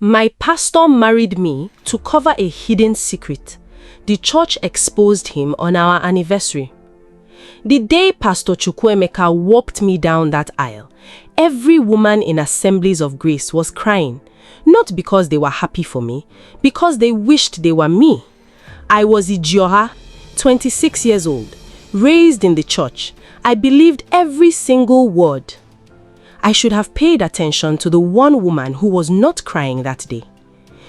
My pastor married me to cover a hidden secret. The church exposed him on our anniversary. The day Pastor Chukwuemeka walked me down that aisle, every woman in Assemblies of Grace was crying, not because they were happy for me, because they wished they were me. I was Ijioha, 26 years old, raised in the church. I believed every single word. I should have paid attention to the one woman who was not crying that day.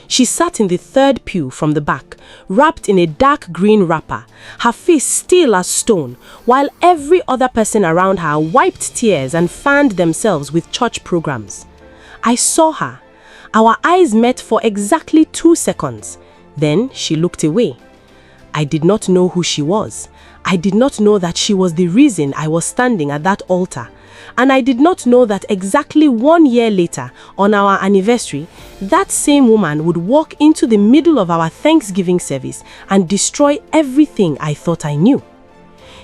She sat in the third pew from the back, wrapped in a dark green wrapper, her face still as stone, while every other person around her wiped tears and fanned themselves with church programs. I saw her. Our eyes met for exactly 2 seconds. Then she looked away. I did not know who she was. I did not know that she was the reason I was standing at that altar. And I did not know that exactly 1 year later, on our anniversary, that same woman would walk into the middle of our Thanksgiving service and destroy everything I thought I knew.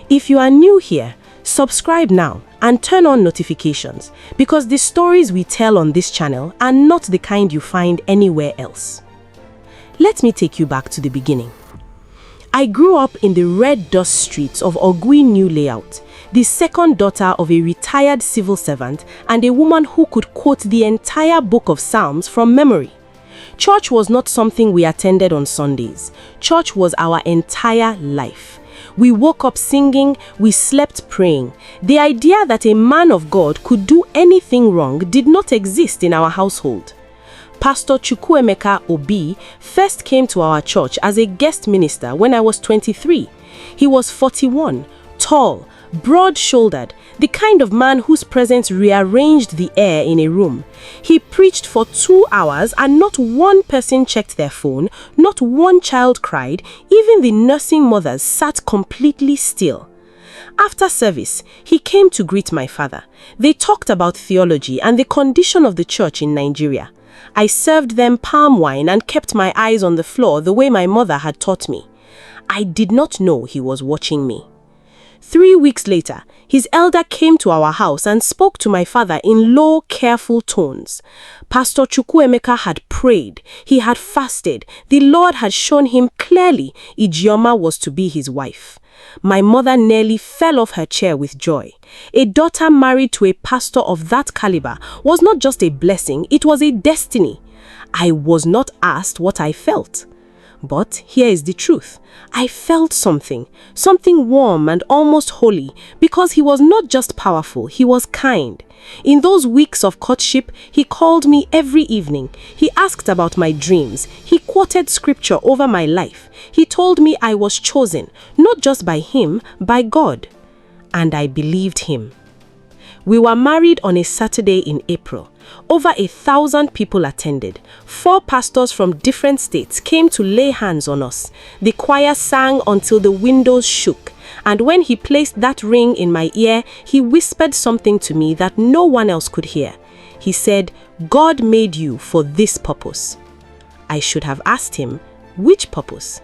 If you are new here, subscribe now and turn on notifications, because the stories we tell on this channel are not the kind you find anywhere else. Let me take you back to the beginning. I grew up in the red dust streets of Ogui New Layout, the second daughter of a retired civil servant and a woman who could quote the entire book of Psalms from memory. Church was not something we attended on Sundays. Church was our entire life. We woke up singing, we slept praying. The idea that a man of God could do anything wrong did not exist in our household. Pastor Chukwuemeka Obi first came to our church as a guest minister when I was 23. He was 41, tall, broad-shouldered, the kind of man whose presence rearranged the air in a room. He preached for 2 hours and not one person checked their phone, not one child cried, even the nursing mothers sat completely still. After service, he came to greet my father. They talked about theology and the condition of the church in Nigeria. I served them palm wine and kept my eyes on the floor the way my mother had taught me. I did not know he was watching me. 3 weeks later, his elder came to our house and spoke to my father in low, careful tones. Pastor Chukwuemeka had prayed. He had fasted. The Lord had shown him clearly Ijeoma was to be his wife. My mother nearly fell off her chair with joy. A daughter married to a pastor of that caliber was not just a blessing, it was a destiny. I was not asked what I felt. But here is the truth. I felt something warm and almost holy, because he was not just powerful, he was kind. In those weeks of courtship, he called me every evening. He asked about my dreams. He quoted scripture over my life. He told me I was chosen, not just by him, by God. And I believed him. We were married on a Saturday in April. Over 1,000 people attended. 4 pastors from different states came to lay hands on us. The choir sang until the windows shook. And when he placed that ring in my ear, he whispered something to me that no one else could hear. He said, "God made you for this purpose." I should have asked him, which purpose?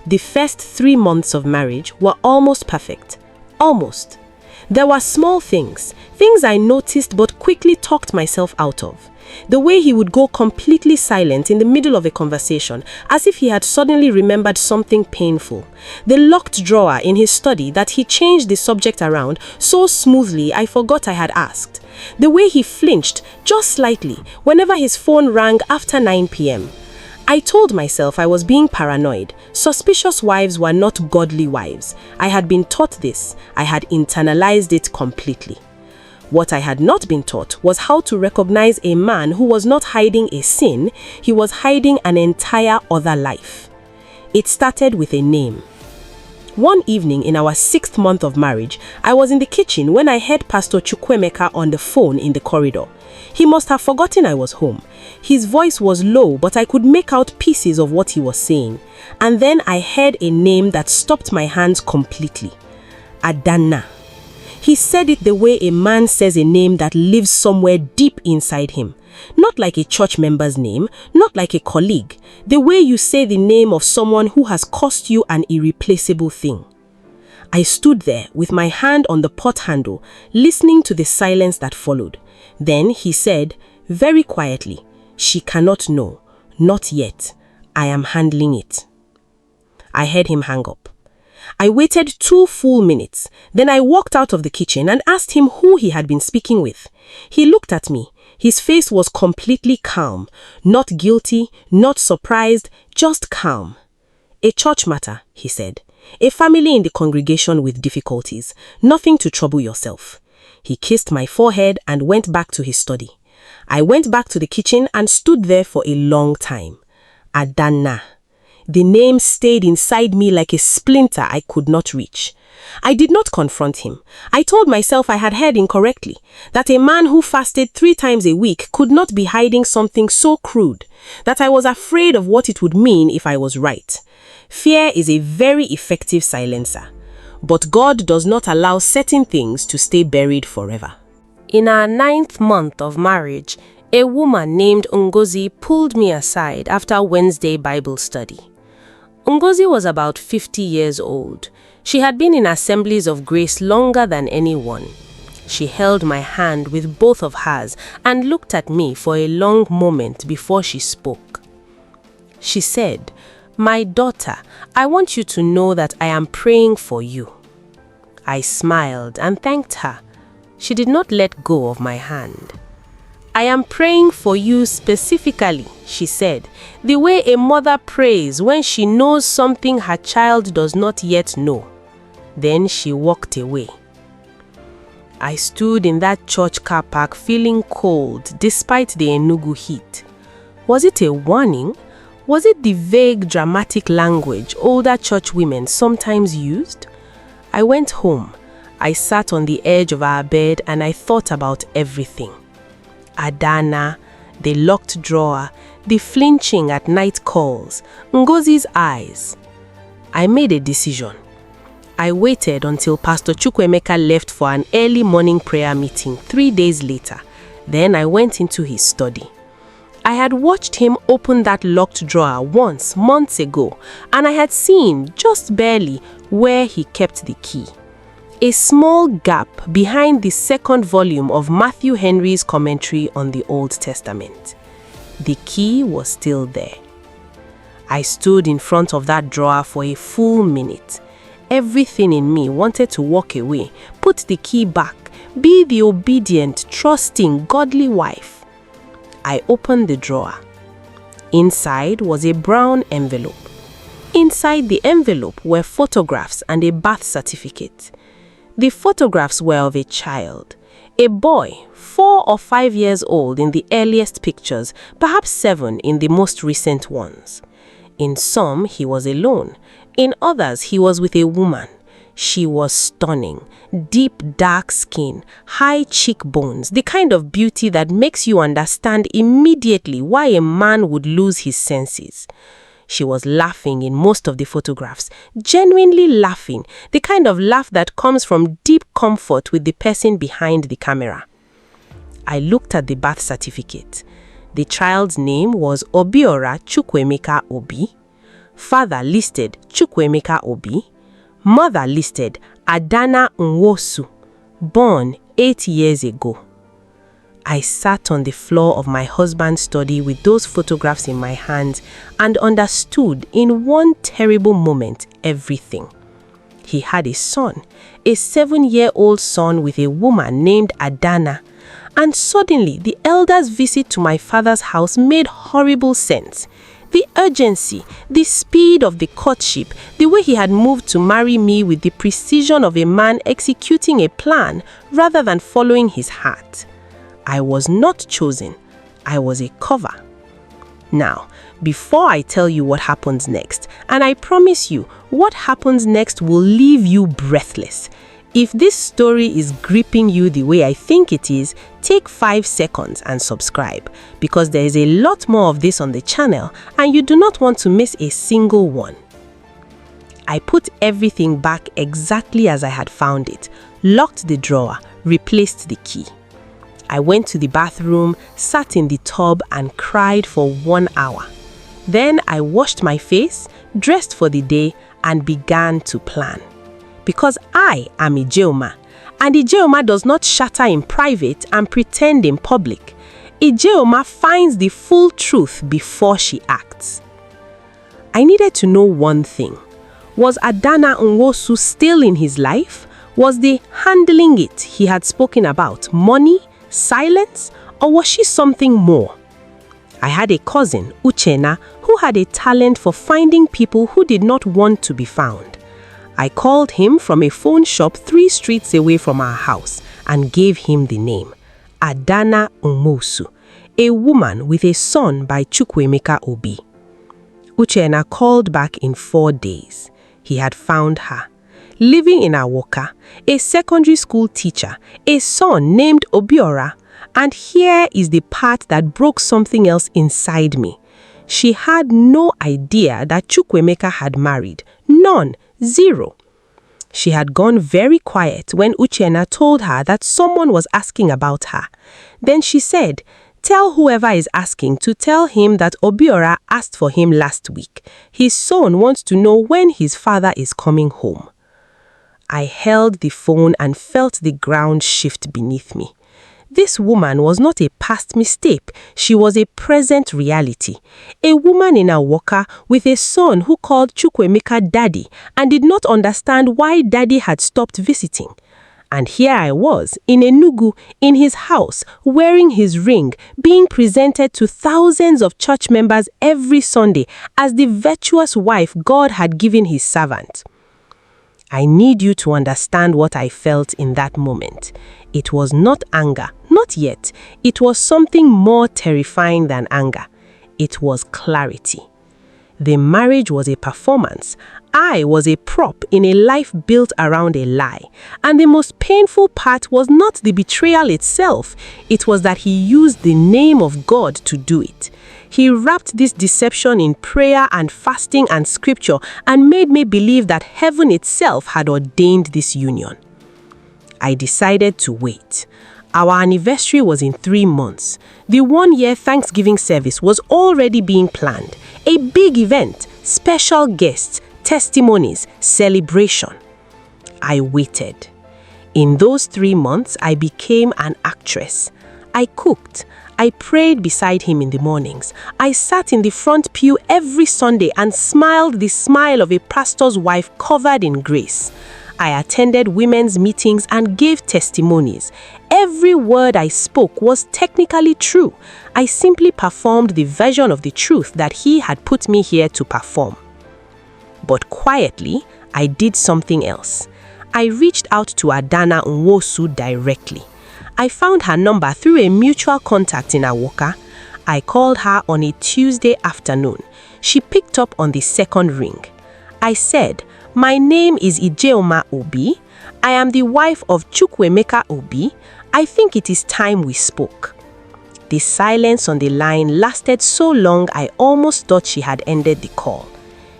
The first 3 months of marriage were almost perfect. Almost. There were small things I noticed but quickly talked myself out of. The way he would go completely silent in the middle of a conversation, as if he had suddenly remembered something painful. The locked drawer in his study that he changed the subject around so smoothly I forgot I had asked. The way he flinched, just slightly, whenever his phone rang after 9 p.m. I told myself I was being paranoid. Suspicious wives were not godly wives. I had been taught this. I had internalized it completely. What I had not been taught was how to recognize a man who was not hiding a sin, he was hiding an entire other life. It started with a name. One evening in our 6th month of marriage, I was in the kitchen when I heard Pastor Chukwuemeka on the phone in the corridor. He must have forgotten I was home. His voice was low, but I could make out pieces of what he was saying. And then I heard a name that stopped my hands completely. Adana. He said it the way a man says a name that lives somewhere deep inside him. Not like a church member's name, not like a colleague. The way you say the name of someone who has cost you an irreplaceable thing. I stood there with my hand on the pot handle, listening to the silence that followed. Then he said, very quietly, She cannot know. Not yet. I am handling it. I heard him hang up. I waited 2 full minutes. Then I walked out of the kitchen and asked him who he had been speaking with. He looked at me. His face was completely calm. Not guilty, not surprised, just calm. A church matter, he said. A family in the congregation with difficulties. Nothing to trouble yourself. He kissed my forehead and went back to his study. I went back to the kitchen and stood there for a long time. Adana. The name stayed inside me like a splinter I could not reach. I did not confront him. I told myself I had heard incorrectly, that a man who fasted 3 times a week could not be hiding something so crude, that I was afraid of what it would mean if I was right. Fear is a very effective silencer, but God does not allow certain things to stay buried forever. In our 9th month of marriage, a woman named Ngozi pulled me aside after Wednesday Bible study. Ngozi was about 50 years old. She had been in Assemblies of Grace longer than anyone. She held my hand with both of hers and looked at me for a long moment before she spoke. She said, "My daughter, I want you to know that I am praying for you." I smiled and thanked her. She did not let go of my hand. "I am praying for you specifically," she said, "the way a mother prays when she knows something her child does not yet know." Then she walked away. I stood in that church car park feeling cold despite the Enugu heat. Was it a warning? Was it the vague, dramatic language older church women sometimes used? I went home. I sat on the edge of our bed and I thought about everything. Adana, the locked drawer, the flinching at night calls, Ngozi's eyes. I made a decision. I waited until Pastor Chukwuemeka left for an early morning prayer meeting 3 days later. Then I went into his study. I had watched him open that locked drawer once, months ago, and I had seen, just barely, where he kept the key. A small gap behind the 2nd volume of Matthew Henry's commentary on the Old Testament. The key was still there. I stood in front of that drawer for a full minute. Everything in me wanted to walk away, put the key back, be the obedient, trusting, godly wife. I opened the drawer. Inside was a brown envelope. Inside the envelope were photographs and a birth certificate. The photographs were of a child, a boy, 4 or 5 years old in the earliest pictures, perhaps 7 in the most recent ones. In some, he was alone. In others, he was with a woman. She was stunning, deep dark skin, high cheekbones, the kind of beauty that makes you understand immediately why a man would lose his senses. She was laughing in most of the photographs, genuinely laughing, the kind of laugh that comes from deep comfort with the person behind the camera. I looked at the birth certificate. The child's name was Obiora Chukwuemeka Obi. Father listed Chukwuemeka Obi. Mother listed Adana Nwosu, born 8 years ago. I sat on the floor of my husband's study with those photographs in my hands and understood in one terrible moment everything. He had a son, a 7-year-old son with a woman named Adana, and suddenly the elder's visit to my father's house made horrible sense. The urgency, the speed of the courtship, the way he had moved to marry me with the precision of a man executing a plan rather than following his heart. I was not chosen. I was a cover. Now, before I tell you what happens next, and I promise you, what happens next will leave you breathless. If this story is gripping you the way I think it is, take 5 seconds and subscribe, because there is a lot more of this on the channel and you do not want to miss a single one. I put everything back exactly as I had found it, locked the drawer, replaced the key. I went to the bathroom, sat in the tub and cried for 1 hour. Then I washed my face, dressed for the day and began to plan. Because I am Ijeoma, and Ijeoma does not shatter in private and pretend in public. Ijeoma finds the full truth before she acts. I needed to know one thing. Was Adana Nwosu still in his life? Was the handling it he had spoken about money, silence, or was she something more? I had a cousin, Uchenna, who had a talent for finding people who did not want to be found. I called him from a phone shop 3 streets away from our house and gave him the name, Adana Nwosu, a woman with a son by Chukwuemeka Obi. Uchenna called back in 4 days. He had found her. Living in Awoka, a secondary school teacher, a son named Obiora, and here is the part that broke something else inside me. She had no idea that Chukwuemeka had married. None. Zero. She had gone very quiet when Uchenna told her that someone was asking about her. Then she said, "Tell whoever is asking to tell him that Obiora asked for him last week. His son wants to know when his father is coming home." I held the phone and felt the ground shift beneath me. This woman was not a past mistake, she was a present reality. A woman in Awoka with a son who called Chukwuemeka daddy and did not understand why daddy had stopped visiting. And here I was, in Enugu, in his house, wearing his ring, being presented to thousands of church members every Sunday as the virtuous wife God had given his servant. I need you to understand what I felt in that moment. It was not anger, not yet. It was something more terrifying than anger. It was clarity. The marriage was a performance. I was a prop in a life built around a lie. And the most painful part was not the betrayal itself. It was that he used the name of God to do it. He wrapped this deception in prayer and fasting and scripture and made me believe that heaven itself had ordained this union. I decided to wait. Our anniversary was in 3 months. The 1-year Thanksgiving service was already being planned. A big event, special guests, testimonies, celebration. I waited. In those 3 months, I became an actress. I cooked. I prayed beside him in the mornings. I sat in the front pew every Sunday and smiled the smile of a pastor's wife covered in grace. I attended women's meetings and gave testimonies. Every word I spoke was technically true. I simply performed the version of the truth that he had put me here to perform. But quietly, I did something else. I reached out to Adana Nwosu directly. I found her number through a mutual contact in Awoka. I called her on a Tuesday afternoon. She picked up on the second ring. I said, "My name is Ijeoma Obi. I am the wife of Chukwuemeka Obi. I think it is time we spoke." The silence on the line lasted so long I almost thought she had ended the call.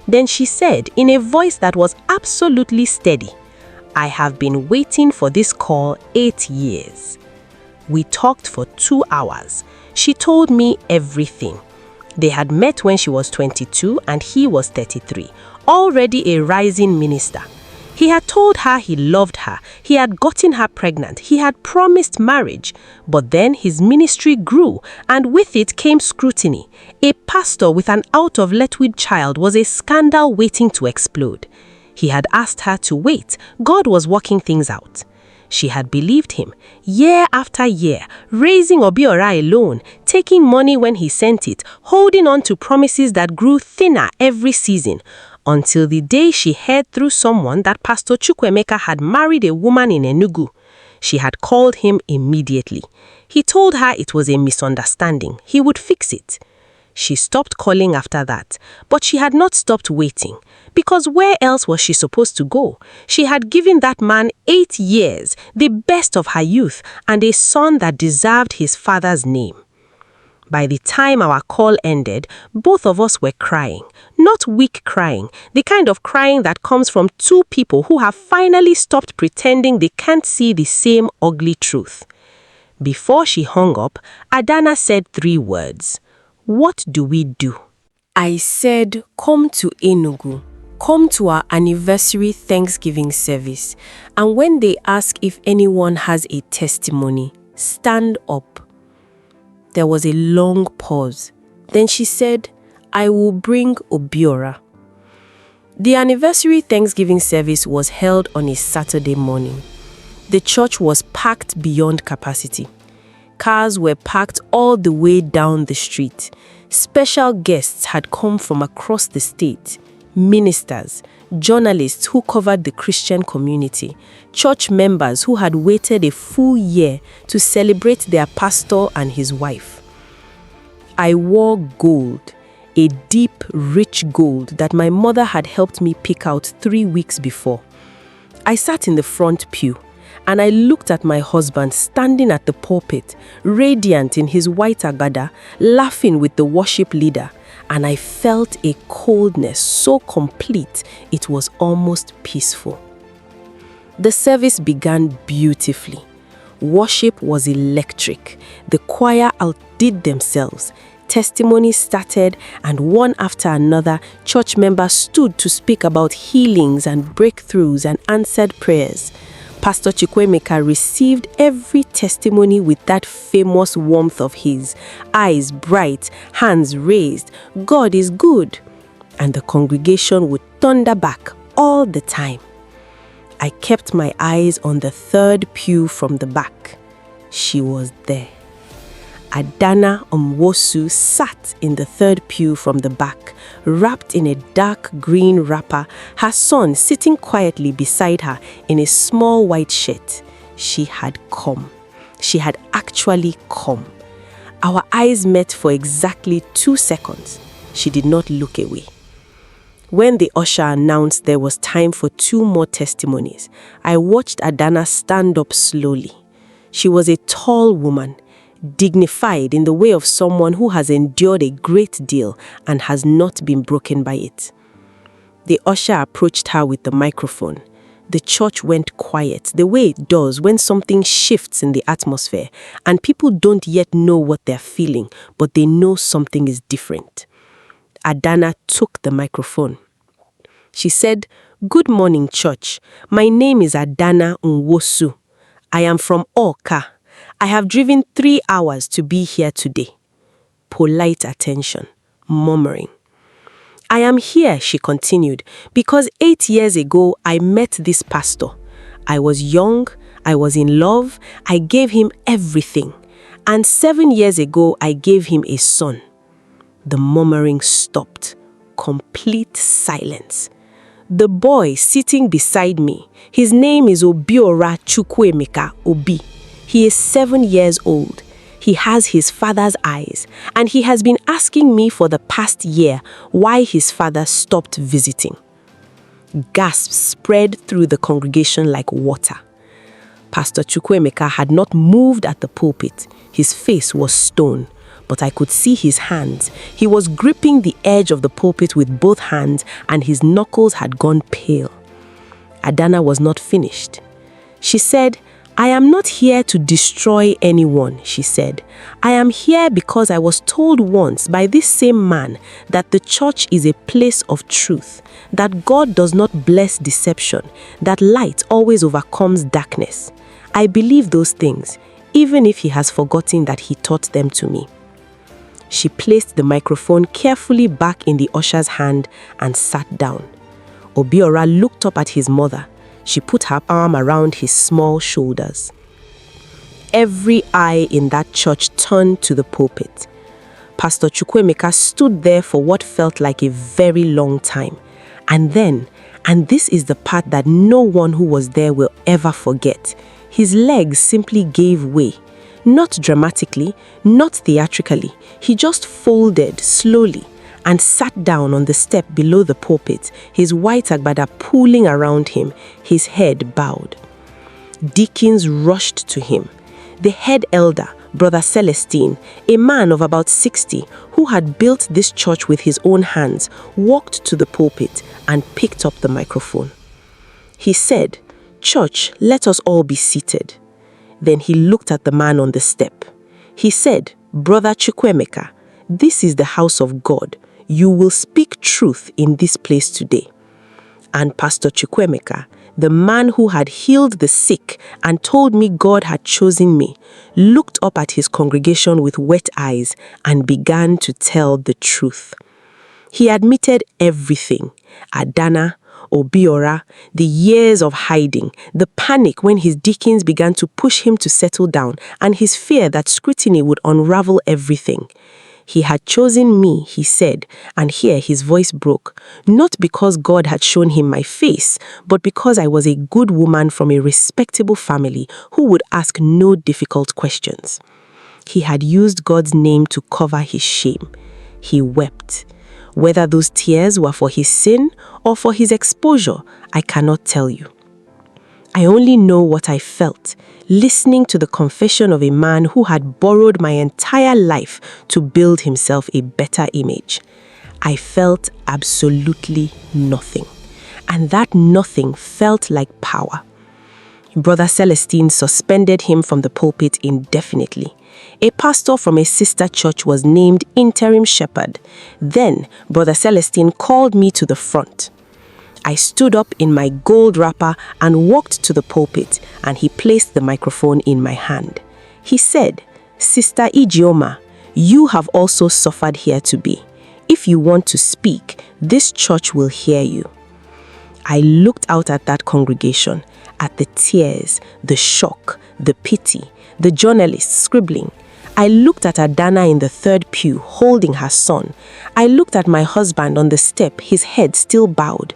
Then she said in a voice that was absolutely steady, "I have been waiting for this call 8 years." We talked for 2 hours. She told me everything. They had met when she was 22 and he was 33, already a rising minister. He had told her he loved her, he had gotten her pregnant, he had promised marriage. But then his ministry grew, and with it came scrutiny. A pastor with an out-of-letwid child was a scandal waiting to explode. He had asked her to wait. God was working things out. She had believed him, year after year, raising Obiora alone, taking money when he sent it, holding on to promises that grew thinner every season, until the day she heard through someone that Pastor Chukwuemeka had married a woman in Enugu. She had called him immediately. He told her it was a misunderstanding. He would fix it. She stopped calling after that, but she had not stopped waiting, because where else was she supposed to go? She had given that man 8 years, the best of her youth, and a son that deserved his father's name. By the time our call ended, both of us were crying. Not weak crying, the kind of crying that comes from 2 people who have finally stopped pretending they can't see the same ugly truth. Before she hung up, Adana said 3 words. "What do we do?" I said, "Come to Enugu. Come to our anniversary Thanksgiving service. And when they ask if anyone has a testimony, stand up." There was a long pause. Then she said, "I will bring Obiora." The anniversary Thanksgiving service was held on a Saturday morning. The church was packed beyond capacity. Cars were parked all the way down the street. Special guests had come from across the state. Ministers, journalists who covered the Christian community, church members who had waited a full year to celebrate their pastor and his wife. I wore gold, a deep, rich gold that my mother had helped me pick out 3 weeks before. I sat in the front pew, and I looked at my husband standing at the pulpit, radiant in his white agbada, laughing with the worship leader, and I felt a coldness so complete it was almost peaceful. The service began beautifully. Worship was electric. The choir outdid themselves. Testimonies started, and one after another, church members stood to speak about healings and breakthroughs and answered prayers. Pastor Chukwuemeka received every testimony with that famous warmth of his, eyes bright, hands raised. God is good. And the congregation would thunder back all the time. I kept my eyes on the third pew from the back. She was there. Adana Omwosu sat in the third pew from the back, wrapped in a dark green wrapper, her son sitting quietly beside her in a small white shirt. She had come. She had actually come. Our eyes met for exactly 2 seconds. She did not look away. When the usher announced there was time for 2 more testimonies, I watched Adana stand up slowly. She was a tall woman, dignified in the way of someone who has endured a great deal and has not been broken by it. The usher approached her with the microphone. The church went quiet, the way it does when something shifts in the atmosphere and people don't yet know what they're feeling, but they know something is different. Adana took the microphone. She said, "Good morning, church. My name is Adana Nwosu. I am from Oka. I have driven 3 hours to be here today." Polite attention, murmuring. "I am here," she continued, "because 8 years ago I met this pastor. I was young, I was in love, I gave him everything. And 7 years ago I gave him a son." The murmuring stopped. Complete silence. The boy sitting beside me, his name is Obiora Chukwuemeka Obi. He is 7 years old. He has his father's eyes, and he has been asking me for the past year why his father stopped visiting. Gasps spread through the congregation like water. Pastor Chukwuemeka had not moved at the pulpit. His face was stone, but I could see his hands. He was gripping the edge of the pulpit with both hands, and his knuckles had gone pale. Adana was not finished. She said, "I am not here to destroy anyone," she said. "I am here because I was told once by this same man that the church is a place of truth, that God does not bless deception, that light always overcomes darkness. I believe those things, even if he has forgotten that he taught them to me." She placed the microphone carefully back in the usher's hand and sat down. Obiora looked up at his mother. She put her arm around his small shoulders. Every eye in that church turned to the pulpit. Pastor Chukwuemeka stood there for what felt like a very long time. And then, and this is the part that no one who was there will ever forget, his legs simply gave way. Not dramatically, not theatrically. He just folded slowly and sat down on the step below the pulpit, his white agbada pooling around him, his head bowed. Deacons rushed to him. The head elder, Brother Celestine, a man of about 60, who had built this church with his own hands, walked to the pulpit and picked up the microphone. He said, "Church, let us all be seated." Then he looked at the man on the step. He said, "Brother Chukwuemeka, this is the house of God. You will speak truth in this place today." And Pastor Chukwuemeka, the man who had healed the sick and told me God had chosen me, looked up at his congregation with wet eyes and began to tell the truth. He admitted everything: Adana, Obiora, the years of hiding, the panic when his deacons began to push him to settle down, and his fear that scrutiny would unravel everything. He had chosen me, he said, and here his voice broke, not because God had shown him my face, but because I was a good woman from a respectable family who would ask no difficult questions. He had used God's name to cover his shame. He wept. Whether those tears were for his sin or for his exposure, I cannot tell you. I only know what I felt, listening to the confession of a man who had borrowed my entire life to build himself a better image. I felt absolutely nothing, and that nothing felt like power. Brother Celestine suspended him from the pulpit indefinitely. A pastor from a sister church was named interim shepherd. Then, Brother Celestine called me to the front. I stood up in my gold wrapper and walked to the pulpit, and he placed the microphone in my hand. He said, "Sister Ijeoma, you have also suffered here to be. If you want to speak, this church will hear you." I looked out at that congregation, at the tears, the shock, the pity, the journalists scribbling. I looked at Adana in the third pew, holding her son. I looked at my husband on the step, his head still bowed.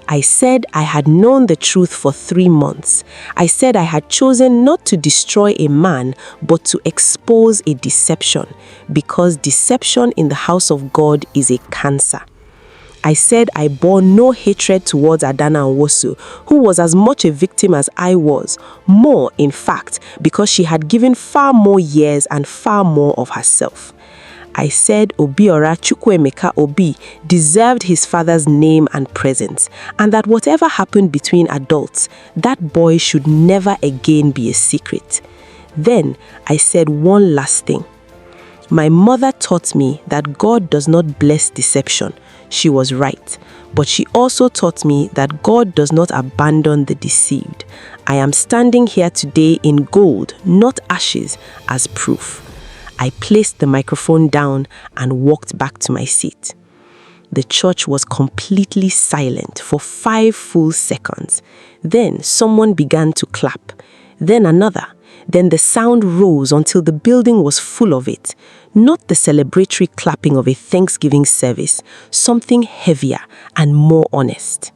I said I had known the truth for 3 months. I said I had chosen not to destroy a man, but to expose a deception, because deception in the house of God is a cancer. I said I bore no hatred towards Adana Nwosu, who was as much a victim as I was, more in fact, because she had given far more years and far more of herself. I said Obiora Chukwuemeka Obi deserved his father's name and presence, and that whatever happened between adults, that boy should never again be a secret. Then I said one last thing. My mother taught me that God does not bless deception. She was right, but she also taught me that God does not abandon the deceived. I am standing here today in gold, not ashes, as proof. I placed the microphone down and walked back to my seat. The church was completely silent for 5 full seconds. Then someone began to clap. Then another. Then the sound rose until the building was full of it. Not the celebratory clapping of a Thanksgiving service, something heavier and more honest.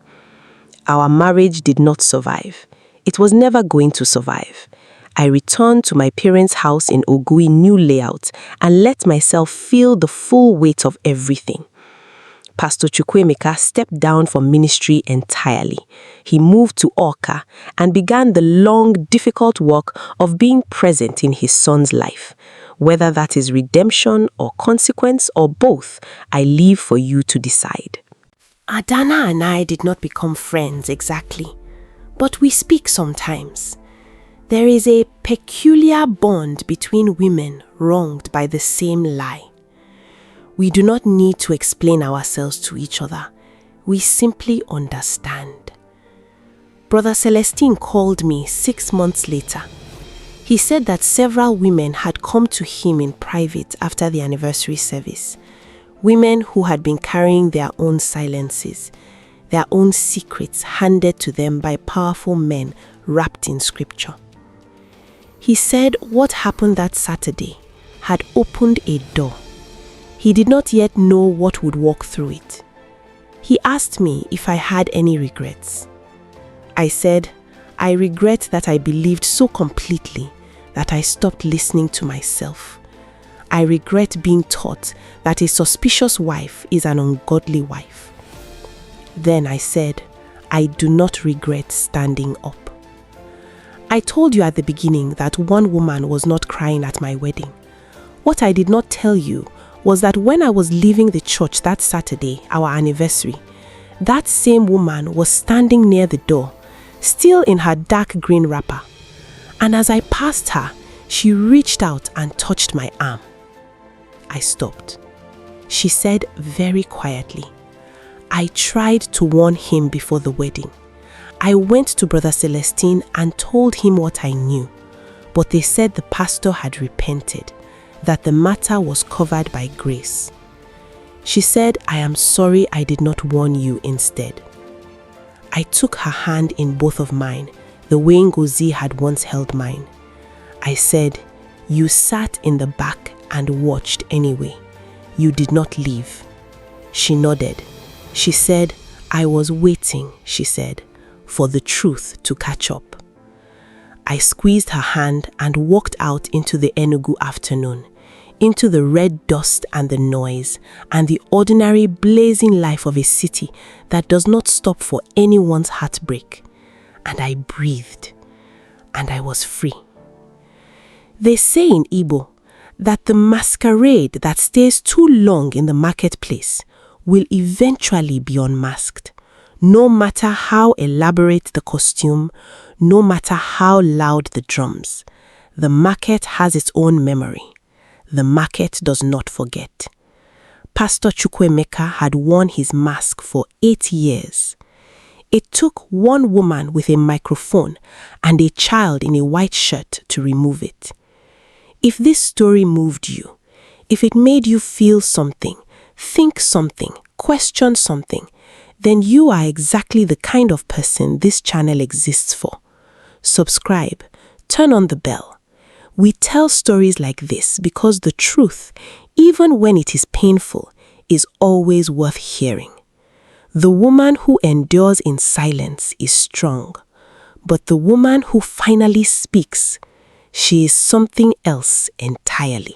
Our marriage did not survive. It was never going to survive. I returned to my parents' house in Ogui new layout and let myself feel the full weight of everything. Pastor Chukwuemeka stepped down from ministry entirely. He moved to Awka and began the long, difficult work of being present in his son's life. Whether that is redemption or consequence or both, I leave for you to decide. Adana and I did not become friends exactly, but we speak sometimes. There is a peculiar bond between women wronged by the same lie. We do not need to explain ourselves to each other. We simply understand. Brother Celestine called me 6 months later. He said that several women had come to him in private after the anniversary service. Women who had been carrying their own silences, their own secrets handed to them by powerful men wrapped in scripture. He said what happened that Saturday had opened a door. He did not yet know what would walk through it. He asked me if I had any regrets. I said, I regret that I believed so completely that I stopped listening to myself. I regret being taught that a suspicious wife is an ungodly wife. Then I said, I do not regret standing up. I told you at the beginning that one woman was not crying at my wedding. What I did not tell you was that when I was leaving the church that Saturday, our anniversary, that same woman was standing near the door, still in her dark green wrapper. And as I passed her, she reached out and touched my arm. I stopped. She said very quietly, I tried to warn him before the wedding. I went to Brother Celestine and told him what I knew, but they said the pastor had repented, that the matter was covered by grace. She said, I am sorry I did not warn you instead. I took her hand in both of mine, the way Ngozi had once held mine. I said, you sat in the back and watched anyway. You did not leave. She nodded. She said, I was waiting, she said, for the truth to catch up. I squeezed her hand and walked out into the Enugu afternoon, into the red dust and the noise and the ordinary blazing life of a city that does not stop for anyone's heartbreak. And I breathed, and I was free. They say in Igbo that the masquerade that stays too long in the marketplace will eventually be unmasked, no matter how elaborate the costume, no matter how loud the drums. The market has its own memory. The market does not forget. Pastor Chukwuemeka had worn his mask for 8 years. It took one woman with a microphone and a child in a white shirt to remove it. If this story moved you, if it made you feel something, think something, question something, then you are exactly the kind of person this channel exists for. Subscribe, turn on the bell. We tell stories like this because the truth, even when it is painful, is always worth hearing. The woman who endures in silence is strong, but the woman who finally speaks, she is something else entirely.